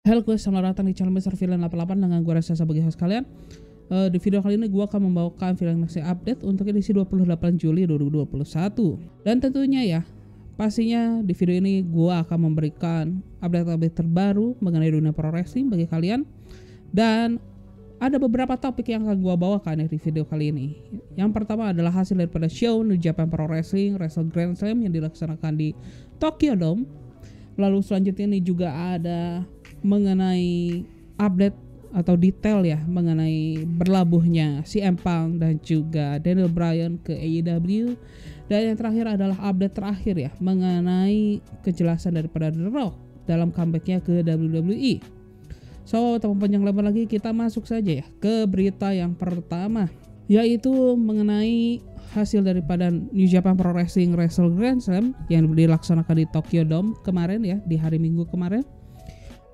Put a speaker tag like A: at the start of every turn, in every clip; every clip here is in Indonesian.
A: Halo guys, selamat datang di channel Mr. Villain 88 dengan gue Reza sebagai host kalian. Di video kali ini gue akan membawakan Villain Maxi update untuk edisi 28 Juli 2021. Dan tentunya ya, pastinya di video ini gue akan memberikan update-update terbaru mengenai dunia pro wrestling bagi kalian. Dan ada beberapa topik yang akan gue bawakan di video kali ini. Yang pertama adalah hasil daripada show New Japan Pro Wrestling Wrestle Grand Slam yang dilaksanakan di Tokyo Dome. Lalu selanjutnya ini juga ada mengenai update atau detail ya mengenai berlabuhnya CM Punk dan juga Daniel Bryan ke AEW. Dan yang terakhir adalah update terakhir ya mengenai kejelasan daripada The Rock dalam comebacknya ke WWE. So tanpa panjang lebar lagi, kita masuk saja ya ke berita yang pertama, yaitu mengenai hasil daripada New Japan Pro Wrestling Wrestle Grand Slam yang dilaksanakan di Tokyo Dome kemarin ya, di hari Minggu kemarin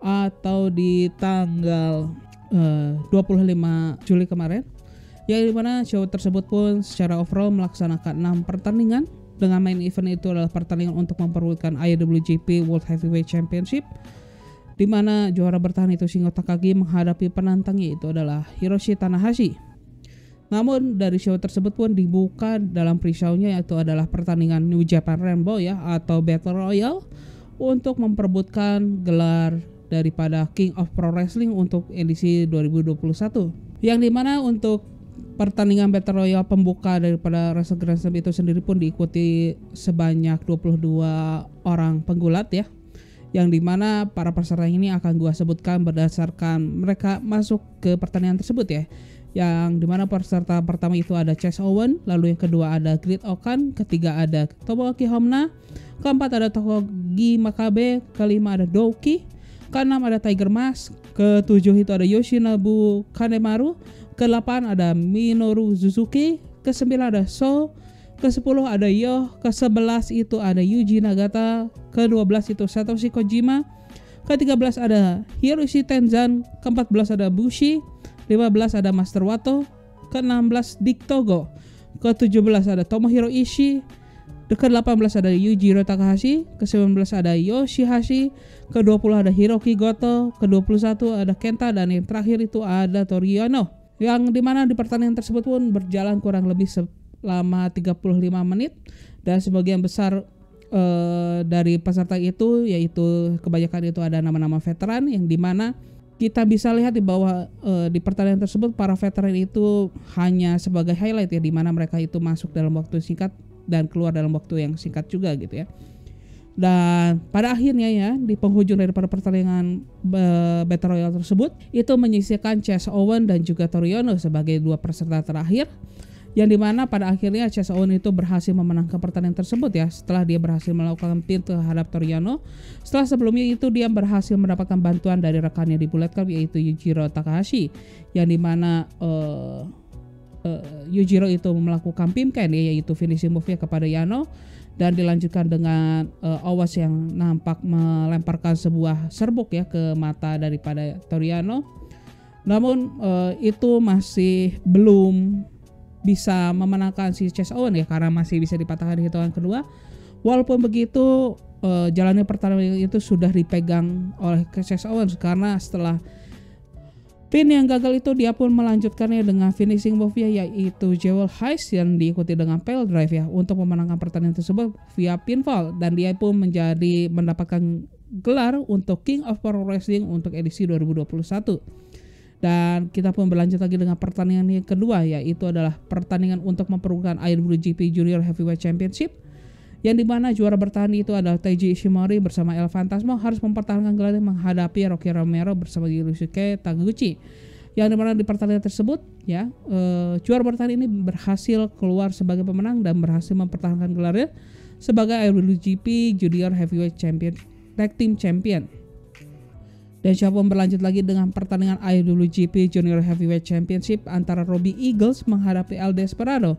A: atau di tanggal 25 Juli kemarin, yang dimana show tersebut pun secara overall melaksanakan 6 pertandingan dengan main event itu adalah pertandingan untuk memperebutkan IWGP World Heavyweight Championship, di mana juara bertahan itu Shingo Takagi menghadapi penantangnya itu adalah Hiroshi Tanahashi. Namun dari show tersebut pun dibuka dalam pre-show-nya yaitu adalah pertandingan New Japan Rainbow ya atau Battle Royale untuk memperebutkan gelar daripada King of Pro Wrestling untuk edisi 2021. Yang dimana untuk pertandingan Battle Royale pembuka daripada Wrestle Grand Slam itu sendiri pun diikuti sebanyak 22 orang penggulat ya. Yang dimana para peserta ini akan gua sebutkan berdasarkan mereka masuk ke pertandingan tersebut ya. Yang dimana peserta pertama itu ada Chase Owens, lalu yang kedua ada Great Okan, ketiga ada Tomoaki Homna, keempat ada Tokogi Makabe, kelima ada Douki, keenam ada Tiger Mask, ketujuh itu ada Yoshinobu Kanemaru, ke-8 ada Minoru Suzuki, ke-9 ada So, ke-10 ada Yo, ke-11 itu ada Yuji Nagata, ke-12 itu Satoshi Kojima, ke-13 ada Hiroshi Tenzan, ke-14 ada Bushi, 15 ada Master Wato, ke-16 Dick Togo, ke-17 ada Tomohiro Ishii, ke-18 ada Yujiro Takahashi, ke-19 ada Yoshihashi, ke-20 ada Hiroki Goto, ke-21 ada Kenta, dan yang terakhir itu ada Toru Yano. Yang dimana di pertandingan tersebut pun berjalan kurang lebih selama 35 menit dan sebagian besar dari peserta itu yaitu kebanyakan itu ada nama-nama veteran, yang dimana kita bisa lihat di bawah di pertandingan tersebut para veteran itu hanya sebagai highlight ya, dimana mereka itu masuk dalam waktu singkat dan keluar dalam waktu yang singkat juga gitu ya. Dan pada akhirnya ya di penghujung daripada pertandingan Battle Royale tersebut itu menyisihkan Chase Owens dan juga Toru Yano sebagai dua peserta terakhir, yang dimana pada akhirnya Chase Owens itu berhasil memenangkan pertandingan tersebut ya setelah dia berhasil melakukan pin terhadap Toru Yano. Setelah sebelumnya itu dia berhasil mendapatkan bantuan dari rekannya di Bullet Club yaitu Yujiro Takahashi, yang dimana Yujiro itu melakukan pimcan ya, yaitu finishing move-nya kepada Yano, dan dilanjutkan dengan Owens yang nampak melemparkan sebuah serbuk ya ke mata daripada Toru Yano. Namun itu masih belum bisa memenangkan si Chase Owens ya, karena masih bisa dipatahkan di hitungan kedua. Walaupun begitu jalannya pertandingan itu sudah dipegang oleh Chase Owens, karena setelah pin yang gagal itu dia pun melanjutkannya dengan finishing move-nya yaitu Jewel Heist yang diikuti dengan Pile Drive ya untuk memenangkan pertandingan tersebut via pinfall, dan dia pun mendapatkan gelar untuk King of Pro Wrestling untuk edisi 2021. Dan kita pun berlanjut lagi dengan pertandingan yang kedua, yaitu adalah pertandingan untuk memperebutkan IWGP Junior Heavyweight Championship, yang dimana juara bertahan itu adalah Taiji Ishimori bersama El Phantasmo harus mempertahankan gelarnya menghadapi Rocky Romero bersama Yusuke Taguchi. Yang dimana di pertandingan tersebut ya juara bertahan ini berhasil keluar sebagai pemenang dan berhasil mempertahankan gelarnya sebagai IWGP Junior Heavyweight Champion Tag Team Champion. Dan siapa pun berlanjut lagi dengan pertandingan IWGP Junior Heavyweight Championship antara Robbie Eagles menghadapi El Desperado.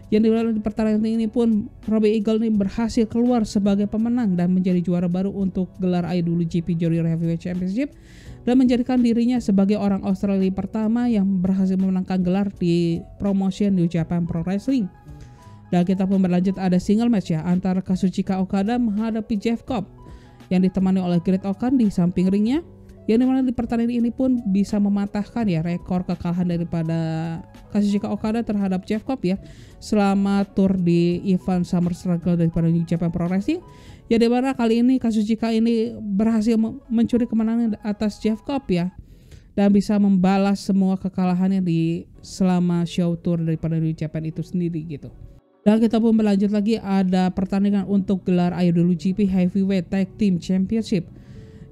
A: Yang di pertandingan ini pun Robbie Eagles ini berhasil keluar sebagai pemenang dan menjadi juara baru untuk gelar IWGP Junior Heavyweight Championship, dan menjadikan dirinya sebagai orang Australia pertama yang berhasil memenangkan gelar di promotion New Japan Pro Wrestling. Dan kita pun berlanjut ada single match ya antara Kazuchika Okada menghadapi Jeff Cobb yang ditemani oleh Great Okan di samping ringnya. Yang dimana di pertandingan ini pun bisa mematahkan ya rekor kekalahan daripada Kazuchika Okada terhadap Jeff Cobb ya selama tour di event Summer Struggle daripada New Japan Pro Wrestling. Ya dimana kali ini Kazuchika ini berhasil mencuri kemenangan atas Jeff Cobb ya, dan bisa membalas semua kekalahannya di selama show tour daripada New Japan itu sendiri gitu. Dan kita pun berlanjut lagi, ada pertandingan untuk gelar IWGP Heavyweight Tag Team Championship,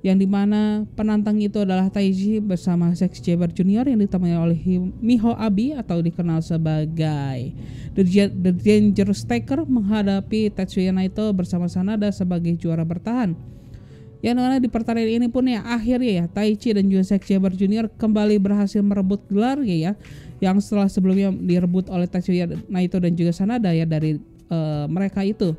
A: yang dimana penantang itu adalah Taichi bersama Zack Sabre Jr. yang ditemani oleh Miho Abi atau dikenal sebagai The Dangerous Taker menghadapi Tetsuya Naito bersama Sanada sebagai juara bertahan. Yang dimana di pertandingan ini pun ya akhirnya ya Taichi dan juga Zack Sabre Jr. kembali berhasil merebut gelar ya yang setelah sebelumnya direbut oleh Tetsuya Naito dan juga Sanada ya dari mereka itu.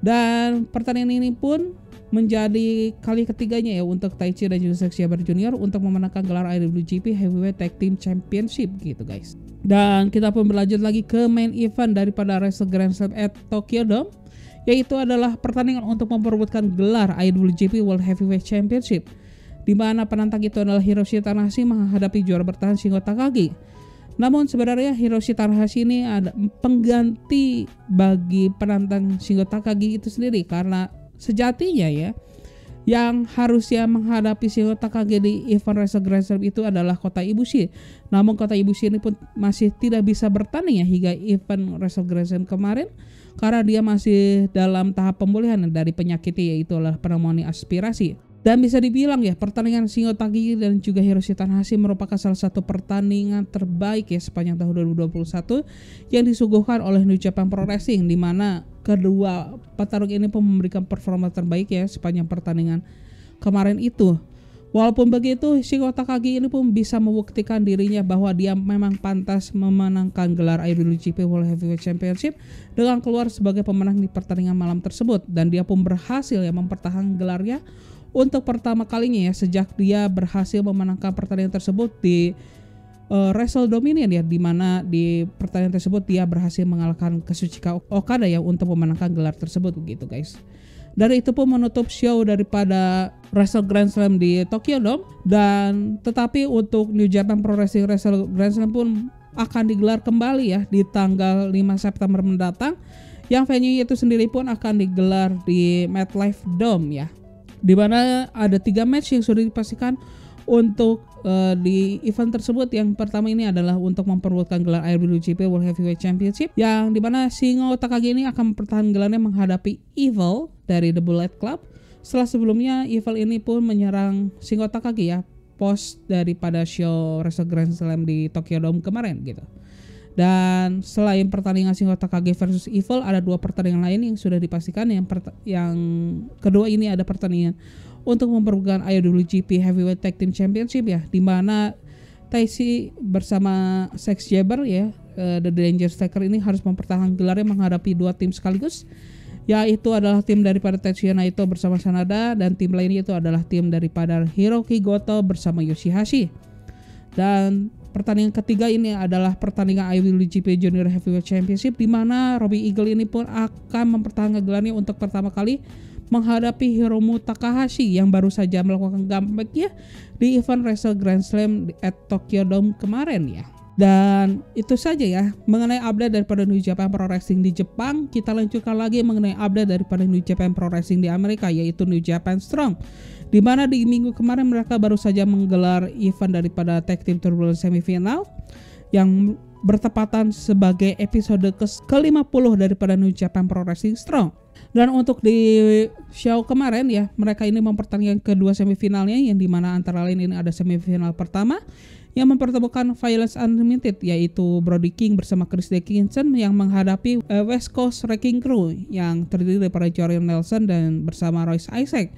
A: Dan pertandingan ini pun menjadi kali ketiganya ya untuk Taichi dan juga Zack Sabre Jr. untuk memenangkan gelar IWGP Heavyweight Tag Team Championship gitu guys. Dan kita pun berlanjut lagi ke main event daripada Wrestle Grand Slam at Tokyo Dome, yaitu adalah pertandingan untuk memperebutkan gelar IWGP World Heavyweight Championship, di mana penantang itu adalah Hiroshi Tanahashi menghadapi juara bertahan Shingo Takagi. Namun sebenarnya Hiroshi Tanahashi ini ada pengganti bagi penantang Shingo Takagi itu sendiri, karena sejatinya ya yang harusnya menghadapi Shingo Takagi di event Wrestle Grand Slam itu adalah Kota Ibushi. Namun Kota Ibushi ini pun masih tidak bisa bertanding ya hingga event Wrestle Grand Slam kemarin, karena dia masih dalam tahap pemulihan dari penyakitnya, yaitu adalah pneumonia aspirasi. Dan bisa dibilang ya pertandingan Shingo Takagi dan juga Hiroshi Tanahashi merupakan salah satu pertandingan terbaik ya sepanjang tahun 2021 yang disuguhkan oleh New Japan Pro Wrestling, di mana kedua petarung ini pun memberikan performa terbaik ya sepanjang pertandingan kemarin itu. Walaupun begitu, Shingo Takagi ini pun bisa membuktikan dirinya bahwa dia memang pantas memenangkan gelar IWGP World Heavyweight Championship dengan keluar sebagai pemenang di pertandingan malam tersebut, dan dia pun berhasil ya mempertahankan gelarnya untuk pertama kalinya ya sejak dia berhasil memenangkan pertandingan tersebut di Wrestle Dominion ya, di mana di pertandingan tersebut dia berhasil mengalahkan Kazuchika Okada ya untuk memenangkan gelar tersebut begitu guys. Dari itu pun menutup show daripada Wrestle Grand Slam di Tokyo Dome, dan tetapi untuk New Japan Pro Wrestling Wrestle Grand Slam pun akan digelar kembali ya di tanggal 5 September mendatang, yang venue itu sendiri pun akan digelar di MetLife Dome ya, di mana ada 3 match yang sudah dipastikan untuk di event tersebut. Yang pertama ini adalah untuk memperebutkan gelar IWGP World Heavyweight Championship, yang dimana Shingo Takagi ini akan mempertahankan gelarnya menghadapi Evil dari The Bullet Club. Setelah sebelumnya Evil ini pun menyerang Shingo Takagi ya post daripada show Wrestle Grand Slam di Tokyo Dome kemarin gitu. Dan selain pertandingan Shingo Takagi versus Evil, ada 2 pertandingan lain yang sudah dipastikan. Yang kedua ini ada pertandingan untuk memperebutkan IWGP Heavyweight Tag Team Championship ya, di mana Taichi bersama Zack Sabre ya, The Dangerous Taker ini harus mempertahankan gelarnya menghadapi 2 tim sekaligus, yaitu adalah tim daripada Tetsuya Naito bersama Sanada, dan tim lainnya itu adalah tim daripada Hiroki Goto bersama Yoshihashi. Dan pertandingan ketiga ini adalah pertandingan IWGP Junior Heavyweight Championship, di mana Robbie Eagle ini pun akan mempertahankan gelarnya untuk pertama kali menghadapi Hiromu Takahashi yang baru saja melakukan comeback ya di event Wrestle Grand Slam at Tokyo Dome kemarin ya. Dan itu saja ya mengenai update daripada New Japan Pro Wrestling di Jepang. Kita lanjutkan lagi mengenai update daripada New Japan Pro Wrestling di Amerika, yaitu New Japan Strong, di mana di minggu kemarin mereka baru saja menggelar event daripada Tag Team Turbulence semifinal yang bertepatan sebagai episode ke-50 daripada New Japan Pro Wrestling Strong. Dan untuk di show kemarin ya, mereka ini mempertandingkan kedua semifinalnya, yang dimana antara lain ini ada semifinal pertama yang mempertemukan Violence Unlimited, yaitu Brody King bersama Chris Dickinson yang menghadapi West Coast Wrecking Crew yang terdiri daripada Jordan Nelson dan bersama Royce Isaac.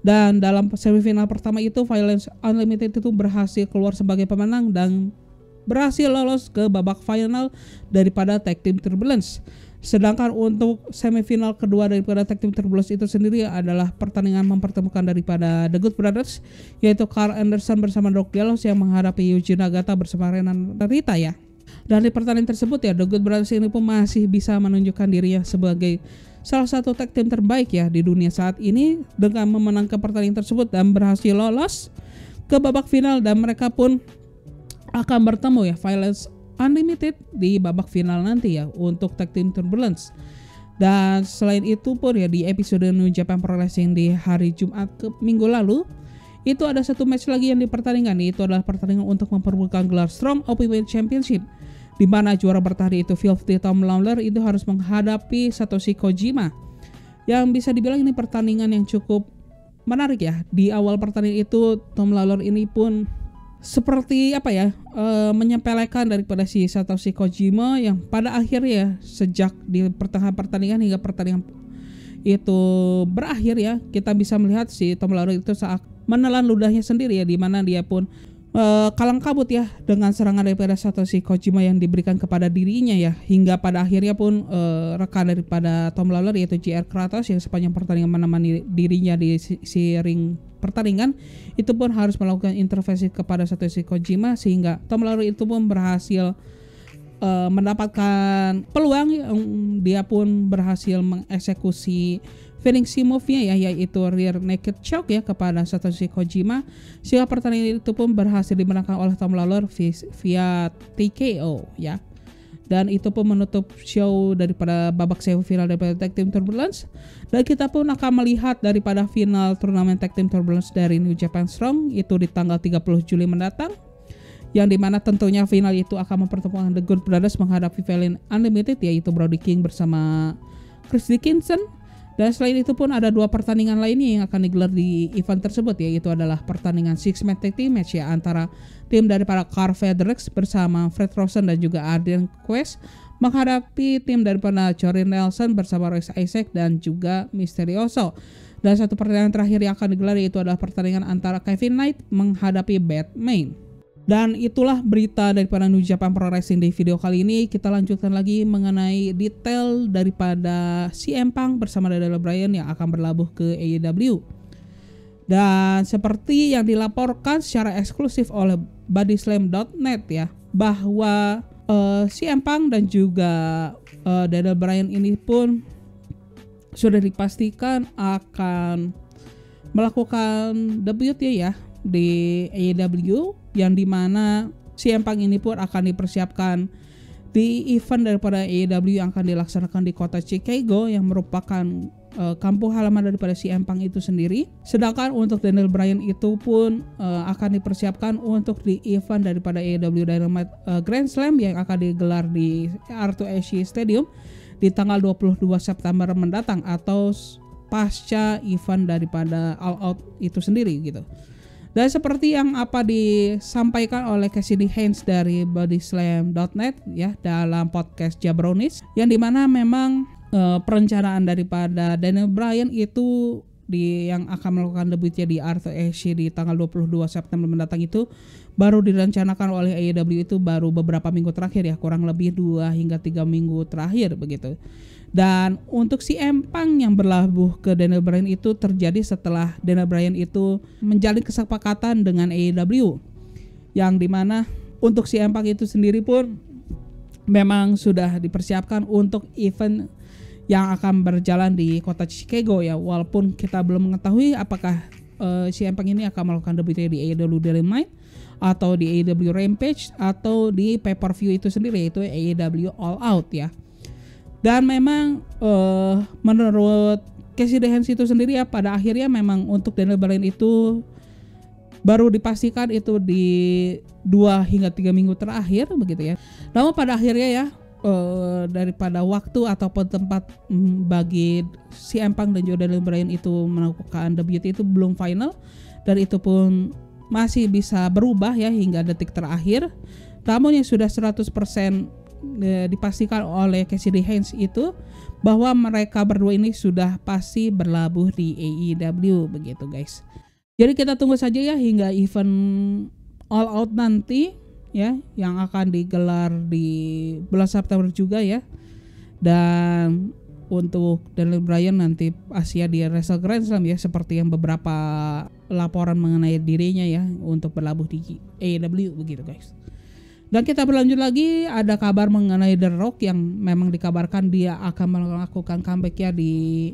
A: Dan dalam semifinal pertama itu Violence Unlimited itu berhasil keluar sebagai pemenang dan berhasil lolos ke babak final daripada Tag Team Turbulence. Sedangkan untuk semifinal kedua daripada Tag Team Turbulence itu sendiri adalah pertandingan mempertemukan daripada The Good Brothers, yaitu Carl Anderson bersama Doc Gallows yang menghadapi Yuji Nagata bersama Renan Narita ya. Dan di pertandingan tersebut ya, The Good Brothers ini pun masih bisa menunjukkan dirinya sebagai salah satu tag team terbaik ya di dunia saat ini dengan memenangkan pertandingan tersebut dan berhasil lolos ke babak final dan mereka pun akan bertemu ya Violence Unlimited di babak final nanti ya untuk Tag Team Turbulence. Dan selain itu pun ya di episode New Japan Pro Wrestling di hari Jumat ke minggu lalu itu ada satu match lagi yang dipertandingkan, itu adalah pertandingan untuk memperebutkan gelar Strong Openweight Championship, di mana juara bertahan itu Filthy Tom Lawler itu harus menghadapi Satoshi Kojima. Yang bisa dibilang ini pertandingan yang cukup menarik ya. Di awal pertandingan itu Tom Lawler ini pun seperti menyepelekan daripada si Satoshi Kojima, yang pada akhirnya sejak di pertengahan pertandingan hingga pertandingan itu berakhir ya, kita bisa melihat si Tom Lawler itu saat menelan ludahnya sendiri ya, di mana dia pun kalang kabut ya dengan serangan daripada Satoshi Kojima yang diberikan kepada dirinya ya, hingga pada akhirnya pun rekan daripada Tom Lawler yaitu JR Kratos yang sepanjang pertandingan menemani dirinya di si ring pertandingan itu pun harus melakukan intervensi kepada Satoshi Kojima, sehingga Tom Lawler itu pun berhasil mendapatkan peluang yang dia pun berhasil mengeksekusi finishing move-nya ya, yaitu rear naked choke ya kepada Satoshi Kojima, sehingga pertandingan itu pun berhasil dimenangkan oleh Tom Lawler via TKO ya. Dan itu pun menutup show daripada babak semifinal daripada Tag Team Turbulence, dan kita pun akan melihat daripada final turnamen Tag Team Turbulence dari New Japan Strong itu di tanggal 30 Juli mendatang, yang dimana tentunya final itu akan mempertemukan The Good Brothers menghadapi Valiant Unlimited yaitu Brody King bersama Chris Dickinson. Dan selain itu pun ada dua pertandingan lainnya yang akan digelar di event tersebut, yaitu adalah pertandingan Six Man Tag Team Match ya antara tim daripada Carl Fredericks bersama Fred Rosen dan juga Arden Quest menghadapi tim daripada Jordan Nelson bersama Royce Isaac dan juga Misterioso. Dan satu pertandingan terakhir yang akan digelar yaitu adalah pertandingan antara Kevin Knight menghadapi Batman. Dan itulah berita daripada New Japan Pro Wrestling di video kali ini. Kita lanjutkan lagi mengenai detail daripada CM Punk bersama Daniel Bryan yang akan berlabuh ke AEW. Dan seperti yang dilaporkan secara eksklusif oleh bodyslam.net ya, bahwa CM Punk dan juga Daniel Bryan ini pun sudah dipastikan akan melakukan debutnya ya di AEW, yang dimana CM Punk ini pun akan dipersiapkan di event daripada AEW yang akan dilaksanakan di kota Chicago yang merupakan kampung halaman daripada CM Punk itu sendiri. Sedangkan untuk Daniel Bryan itu pun akan dipersiapkan untuk di event daripada AEW Dynamite Grand Slam yang akan digelar di R2SC Stadium di tanggal 22 September mendatang atau pasca event daripada All Out itu sendiri gitu. Dan seperti yang apa disampaikan oleh Cassidy Haynes dari bodyslam.net ya dalam podcast Jabronis, yang dimana memang perencanaan daripada Daniel Bryan itu yang akan melakukan debutnya di R2SC di tanggal 22 September mendatang itu baru direncanakan oleh AEW itu baru beberapa minggu terakhir ya, kurang lebih 2 hingga 3 minggu terakhir begitu. Dan untuk CM Punk yang berlabuh ke Daniel Bryan itu terjadi setelah Daniel Bryan itu menjalin kesepakatan dengan AEW, yang dimana untuk CM Punk itu sendiri pun memang sudah dipersiapkan untuk event yang akan berjalan di kota Chicago ya, walaupun kita belum mengetahui apakah CM Punk ini akan melakukan debutnya di AEW Dynamite atau di AEW Rampage atau di pay-per-view itu sendiri yaitu AEW All Out ya. Dan memang menurut Cassidy Haynes itu sendiri ya, pada akhirnya memang untuk Daniel Bryan itu baru dipastikan itu di 2 hingga 3 minggu terakhir begitu ya. Namun pada akhirnya ya daripada waktu ataupun tempat bagi CM Punk dan juga Daniel Bryan itu melakukan debut itu belum final, dan itu pun masih bisa berubah ya hingga detik terakhir. Namun yang sudah 100% dipastikan oleh Cassidy Haynes itu bahwa mereka berdua ini sudah pasti berlabuh di AEW begitu guys. Jadi kita tunggu saja ya hingga event All Out nanti ya yang akan digelar di bulan September juga ya. Dan untuk Daniel Bryan nanti Asia di Wrestle Grand Slam ya, seperti yang beberapa laporan mengenai dirinya ya untuk berlabuh di AEW begitu guys. Dan kita berlanjut lagi, ada kabar mengenai The Rock yang memang dikabarkan dia akan melakukan comeback ya di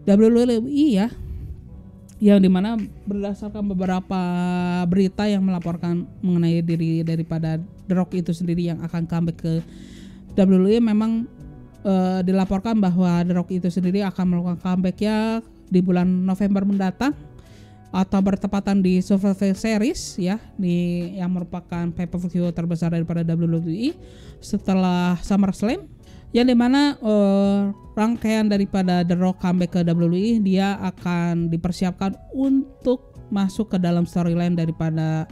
A: WWE ya. yang dimana berdasarkan beberapa berita yang melaporkan mengenai diri daripada The Rock itu sendiri yang akan comeback ke WWE, memang dilaporkan bahwa The Rock itu sendiri akan melakukan comeback-nya di bulan November mendatang atau bertepatan di Survivor Series ya, yang merupakan pay-per-view terbesar daripada WWE setelah SummerSlam, yang dimana rangkaian daripada The Rock comeback ke WWE, dia akan dipersiapkan untuk masuk ke dalam storyline daripada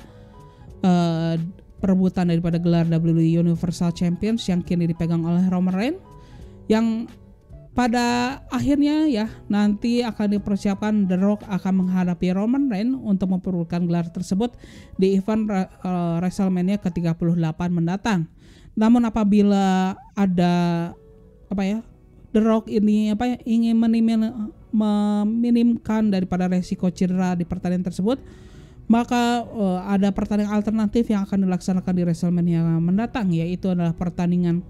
A: perebutan daripada gelar WWE Universal Champions yang kini dipegang oleh Roman Reigns, yang pada akhirnya ya nanti akan dipersiapkan The Rock akan menghadapi Roman Reigns untuk memperebutkan gelar tersebut di event WrestleMania ke-38 mendatang. Namun apabila ada The Rock ini ingin meminimkan daripada resiko cedera di pertandingan tersebut, maka ada pertandingan alternatif yang akan dilaksanakan di WrestleMania mendatang, yaitu adalah pertandingan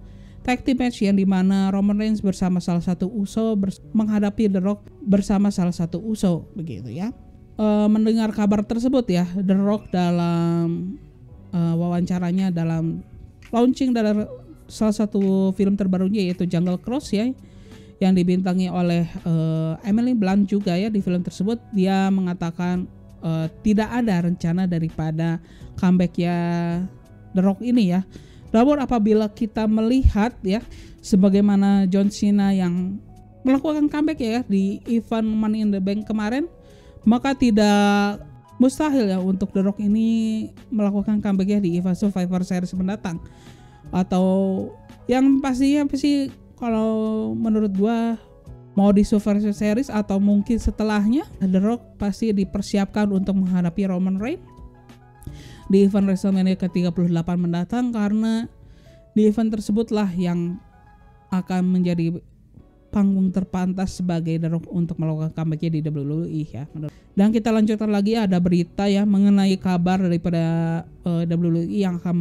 A: tag team match yang dimana Roman Reigns bersama salah satu Uso menghadapi The Rock bersama salah satu Uso, begitu ya. Mendengar kabar tersebut ya, The Rock dalam wawancaranya dalam launching dari salah satu film terbarunya yaitu Jungle Cruise ya, yang dibintangi oleh Emily Blunt juga ya. Di film tersebut dia mengatakan tidak ada rencana daripada comeback ya The Rock ini ya. Namun apabila kita melihat ya sebagaimana John Cena yang melakukan comeback ya di event Money in the Bank kemarin, maka tidak mustahil ya untuk The Rock ini melakukan comeback ya di event Survivor Series mendatang. Atau yang pastinya sih kalau menurut gua mau di Survivor Series atau mungkin setelahnya, The Rock pasti dipersiapkan untuk menghadapi Roman Reigns di event WrestleMania ke-38 mendatang, karena di event tersebutlah yang akan menjadi panggung terpantas sebagai The Rock untuk melakukan comeback-nya di WWE ya. Dan kita lanjutkan lagi, ada berita ya mengenai kabar daripada WWE yang akan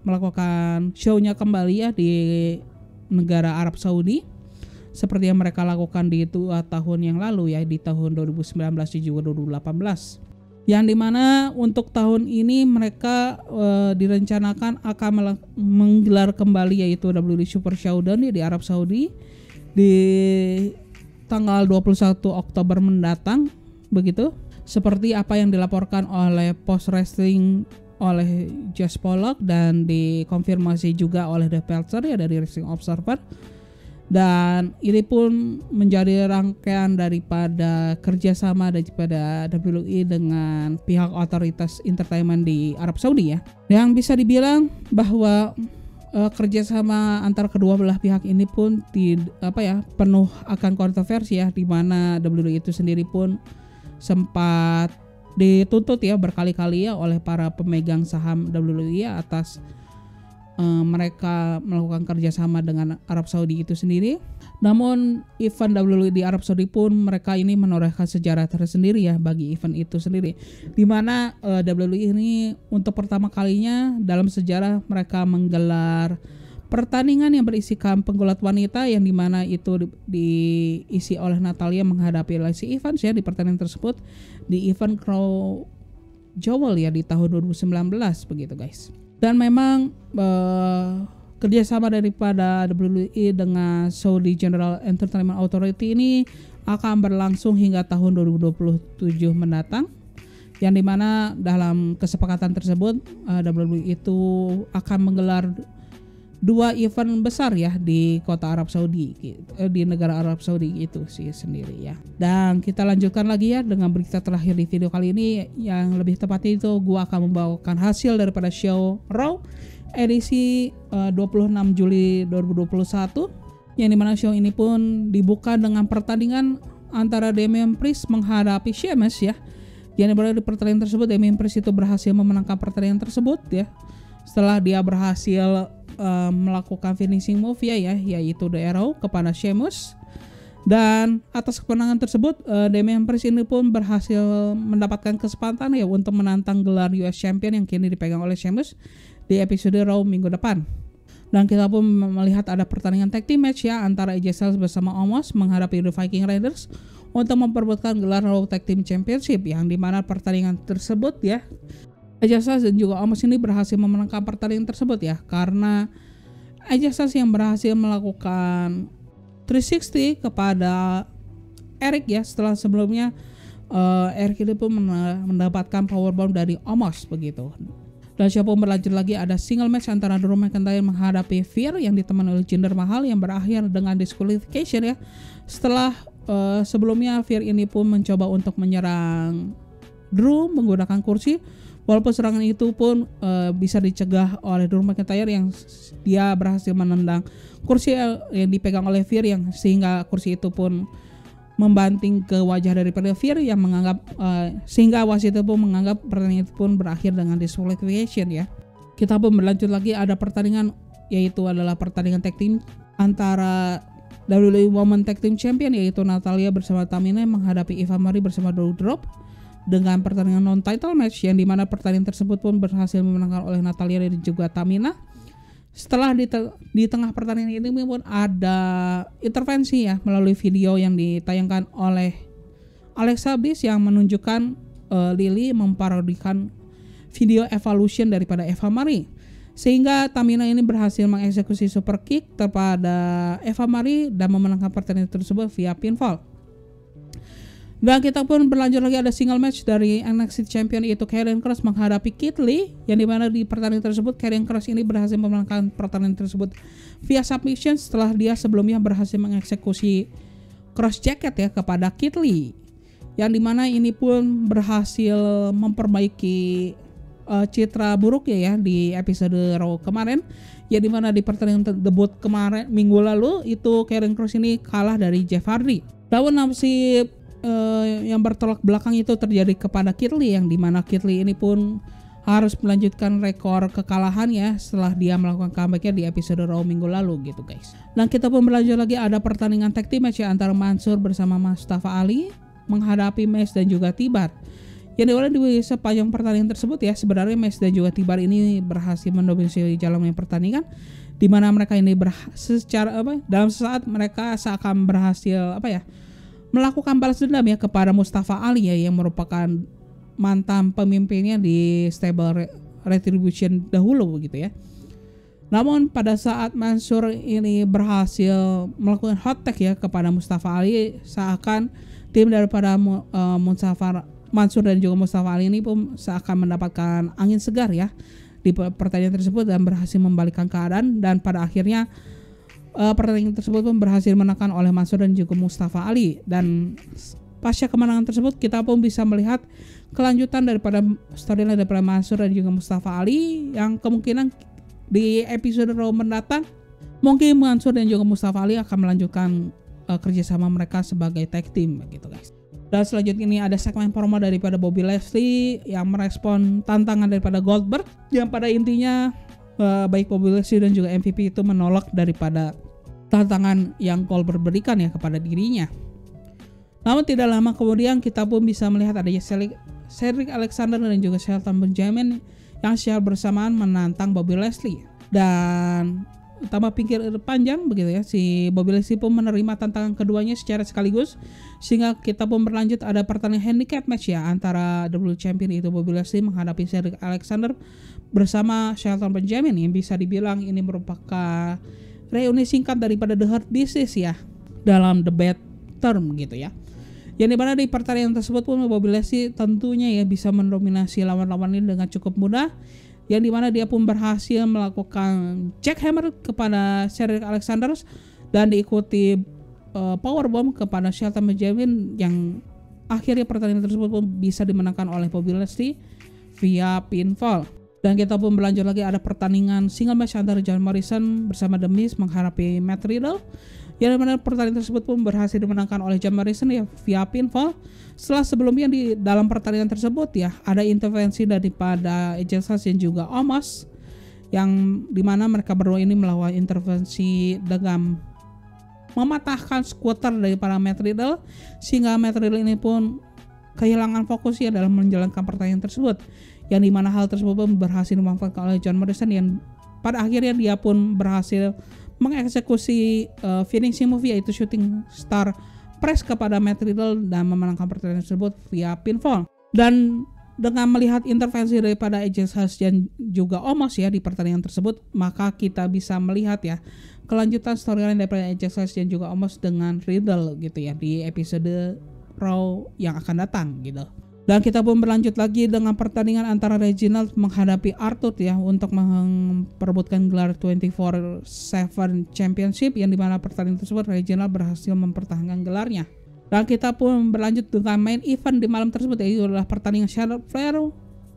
A: melakukan show-nya kembali ya di negara Arab Saudi seperti yang mereka lakukan di tahun yang lalu ya, di tahun 2019 dan juga 2018. Yang dimana untuk tahun ini mereka direncanakan akan menggelar kembali yaitu WWE Super Showdown ya di Arab Saudi di tanggal 21 Oktober mendatang, begitu. Seperti apa yang dilaporkan oleh Post Wrestling oleh Josh Pollock dan dikonfirmasi juga oleh The Peltzer ya dari Wrestling Observer. Dan ini pun menjadi rangkaian daripada kerjasama daripada WWE dengan pihak otoritas entertainment di Arab Saudi ya. Yang bisa dibilang bahwa kerjasama antara kedua belah pihak ini pun penuh akan kontroversi ya, di mana WWE itu sendiri pun sempat dituntut ya berkali-kali ya oleh para pemegang saham WWE ya atas mereka melakukan kerjasama dengan Arab Saudi itu sendiri. Namun event WWE di Arab Saudi pun mereka ini menorehkan sejarah tersendiri ya bagi event itu sendiri, di mana WWE ini untuk pertama kalinya dalam sejarah mereka menggelar pertandingan yang berisikan penggulat wanita, yang dimana itu diisi oleh Natalya menghadapi Lacey Evans ya di pertandingan tersebut di event Crown Jewel ya di tahun 2019, begitu guys. Dan memang kerjasama daripada WWE dengan Saudi General Entertainment Authority ini akan berlangsung hingga tahun 2027 mendatang, yang dimana dalam kesepakatan tersebut WWE itu akan menggelar 2 event besar ya di kota Arab Saudi, di negara Arab Saudi itu sih sendiri ya. Dan kita lanjutkan lagi ya dengan berita terakhir di video kali ini, yang lebih tepatnya itu gua akan membawakan hasil daripada show Raw edisi 26 Juli 2021, yang dimana show ini pun dibuka dengan pertandingan antara Damian Priest menghadapi Sheamus ya. Yang dimana di pertandingan tersebut Damian Priest itu berhasil memenangkan pertandingan tersebut ya, setelah dia berhasil melakukan finishing move yaitu The Arrow kepada Sheamus. Dan atas kemenangan tersebut Damian Priest ini pun berhasil mendapatkan kesempatan ya untuk menantang gelar US Champion yang kini dipegang oleh Sheamus di episode Raw minggu depan. Dan kita pun melihat ada pertandingan tag team match ya antara AJ Styles bersama Omos menghadapi The Viking Raiders untuk memperebutkan gelar Raw Tag Team Championship, yang dimana pertandingan tersebut ya AJ Styles dan juga Omos ini berhasil memenangkan pertandingan tersebut ya, karena AJ Styles yang berhasil melakukan 360 kepada Eric ya, setelah sebelumnya Eric ini pun mendapatkan powerbomb dari Omos begitu. Dan siapa berlanjut lagi, ada single match antara Drew McIntyre menghadapi Fire yang ditemani oleh Jinder Mahal yang berakhir dengan disqualification ya. Setelah sebelumnya Fire ini pun mencoba untuk menyerang Drew menggunakan kursi, walaupun serangan itu pun bisa dicegah oleh Drew McIntyre yang dia berhasil menendang kursi yang dipegang oleh Fire, yang sehingga kursi itu pun membanting ke wajah daripada Fire yang menganggap sehingga wasit itu pun menganggap pertandingan itu pun berakhir dengan disqualification ya. Kita pun berlanjut lagi, ada pertandingan yaitu adalah pertandingan tag team antara WWE Women Tag Team Champion yaitu Natalya bersama Tamina menghadapi Eva Marie bersama Doudrop dengan pertandingan non-title match, yang dimana pertandingan tersebut pun berhasil memenangkan oleh Natalya dan juga Tamina. Setelah di tengah pertandingan ini pun ada intervensi ya melalui video yang ditayangkan oleh Alexa Bliss yang menunjukkan Lily memparodikan video Evolution daripada Eva Marie, sehingga Tamina ini berhasil mengeksekusi super kick kepada Eva Marie dan memenangkan pertandingan tersebut via pinfall. Dan kita pun berlanjut lagi, ada single match dari NXT Champion yaitu Karrion Kross menghadapi Keith Lee, yang dimana di pertandingan tersebut Karrion Kross ini berhasil memenangkan pertandingan tersebut via submission setelah dia sebelumnya berhasil mengeksekusi cross jacket ya kepada Keith Lee, yang dimana ini pun berhasil memperbaiki citra buruk ya di episode Raw kemarin, ya dimana di pertandingan debut kemarin minggu lalu itu Karrion Kross ini kalah dari Jeff Hardy. Lawan nasib yang bertolak belakang itu terjadi kepada Keith Lee, yang dimana Keith Lee ini pun harus melanjutkan rekor kekalahan ya setelah dia melakukan comebacknya di episode Raw minggu lalu gitu guys. Dan kita pun berlanjut lagi, ada pertandingan tag team match ya antara Mansur bersama Mustafa Ali menghadapi Mace dan juga Tibar. Yang dimana di sepanjang pertandingan tersebut ya sebenarnya Mace dan juga Tibar ini berhasil mendominasi jalannya pertandingan, di mana mereka ini dalam sesaat mereka seakan berhasil melakukan balas dendam ya kepada Mustafa Ali ya, yang merupakan mantan pemimpinnya di stable Retribution dahulu begitu ya. Namun pada saat Mansur ini berhasil melakukan hot tag ya kepada Mustafa Ali, seakan tim daripada Mansur dan juga Mustafa Ali ini pun seakan mendapatkan angin segar ya di pertandingan tersebut dan berhasil membalikkan keadaan, dan pada akhirnya pertandingan tersebut pun berhasil menekan oleh Mansur dan juga Mustafa Ali. Dan pasca kemenangan tersebut kita pun bisa melihat kelanjutan daripada storyline daripada Mansur dan juga Mustafa Ali, yang kemungkinan di episode Raw mendatang mungkin Mansur dan juga Mustafa Ali akan melanjutkan kerjasama mereka sebagai tag team gitu guys. Dan selanjutnya ini ada segmen promo daripada Bobby Lashley yang merespon tantangan daripada Goldberg, yang pada intinya baik Bobby Lashley dan juga MVP itu menolak daripada tantangan yang Goldberg berikan ya kepada dirinya. Namun tidak lama kemudian kita pun bisa melihat adanya Cedric Alexander dan juga Shelton Benjamin yang secara bersamaan menantang Bobby Lashley. Dan tanpa pikir panjang begitu ya, si Bobby Lashley pun menerima tantangan keduanya secara sekaligus, sehingga kita pun berlanjut ada pertandingan handicap match ya antara WWE Champion itu Bobby Lashley menghadapi Cedric Alexander bersama Shelton Benjamin, yang bisa dibilang ini merupakan reuni singkat daripada The Hurt Business ya dalam the bad term gitu ya. Yang dimana di pertandingan tersebut pun Bobby Lashley tentunya ya bisa mendominasi lawan-lawan ini dengan cukup mudah, yang dimana dia pun berhasil melakukan jackhammer kepada Cedric Alexander dan diikuti powerbomb kepada Shelton Benjamin, yang akhirnya pertandingan tersebut pun bisa dimenangkan oleh Bobby Lashley via pinfall. Dan kita pun berlanjut lagi, ada pertandingan single match antara John Morrison bersama The Miz menghadapi Matt Riddle, yang dimana pertandingan tersebut pun berhasil dimenangkan oleh John Morrison ya via pinfall. Setelah sebelumnya di dalam pertandingan tersebut ya ada intervensi daripada AJ Styles dan juga Omos, yang dimana mereka berdua ini melakukan intervensi dengan mematahkan skuter daripada Matt Riddle, sehingga Matt Riddle ini pun kehilangan fokusnya dalam menjalankan pertandingan tersebut, yang dimana hal tersebut pun berhasil dimanfaatkan oleh John Morrison, yang pada akhirnya dia pun berhasil mengeksekusi finishing move yaitu shooting star press kepada Matt Riddle dan memenangkan pertandingan tersebut via pinfall. Dan dengan melihat intervensi daripada AJ Styles dan juga Omos ya di pertandingan tersebut, maka kita bisa melihat ya kelanjutan storyline daripada AJ Styles dan juga Omos dengan Riddle gitu ya di episode Raw yang akan datang gitu. Dan kita pun berlanjut lagi dengan pertandingan antara Reginald menghadapi R-Truth ya untuk memperebutkan gelar 24/7 Championship, yang dimana pertandingan tersebut Reginald berhasil mempertahankan gelarnya. Dan kita pun berlanjut dengan main event di malam tersebut, yaitu adalah pertandingan Charlotte Flair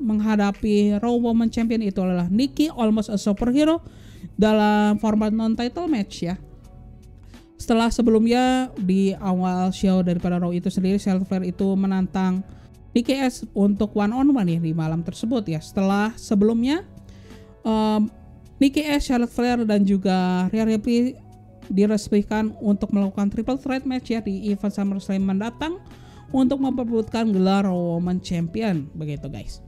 A: menghadapi Raw Women's Champion, itu adalah Nikki Almost a Superhero dalam format non-title match ya. Setelah sebelumnya di awal show daripada Raw itu sendiri, Charlotte Flair itu menantang Nikki ASH untuk one-on-one ya di malam tersebut ya. Setelah sebelumnya Nikki ASH, Charlotte Flair dan juga Rhea Ripley diresmikan untuk melakukan triple threat match ya di event SummerSlam mendatang untuk memperebutkan gelar Raw Women's Champion begitu guys.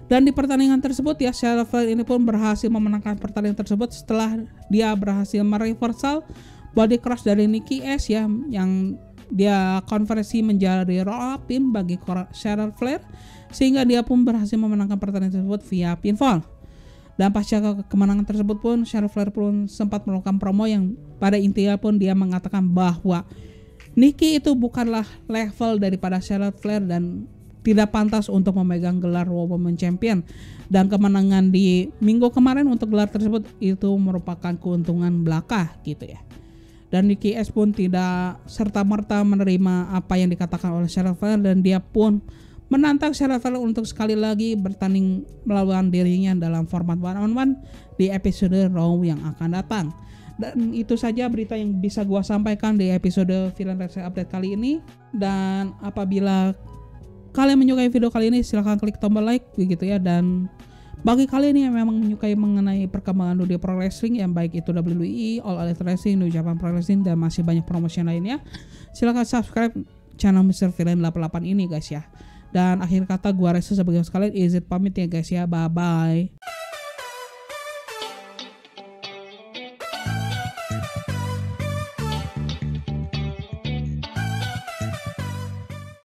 A: Dan di pertandingan tersebut ya, Charlotte Flair ini pun berhasil memenangkan pertandingan tersebut setelah dia berhasil mereversal body crush dari Nikki ASH ya, yang dia konversi menjadi roll up pin bagi Charlotte Flair, sehingga dia pun berhasil memenangkan pertandingan tersebut via pinfall. Dan pasca kemenangan tersebut pun Charlotte Flair pun sempat melakukan promo yang pada intinya pun dia mengatakan bahwa Nikki itu bukanlah level daripada Charlotte Flair dan tidak pantas untuk memegang gelar Raw Women's Champion, dan kemenangan di minggu kemarin untuk gelar tersebut itu merupakan keuntungan belaka gitu ya. Dan Nikki ASH pun tidak serta-merta menerima apa yang dikatakan oleh Charlotte Flair, dan dia pun menantang Charlotte Flair untuk sekali lagi bertanding melawan dirinya dalam format one-on-one di episode Raw yang akan datang. Dan itu saja berita yang bisa gua sampaikan di episode Villain Wrestling Update kali ini. Dan apabila kalian menyukai video kali ini, silahkan klik tombol like begitu ya. Dan bagi kalian yang memang menyukai mengenai perkembangan dunia pro wrestling yang baik itu WWE, All Elite Wrestling, New Japan Pro Wrestling, dan masih banyak promosi lainnya, silahkan subscribe channel Mr. Villain 88 ini guys ya. Dan akhir kata gua Reza sebagai host kalian izin pamit ya guys ya, bye bye.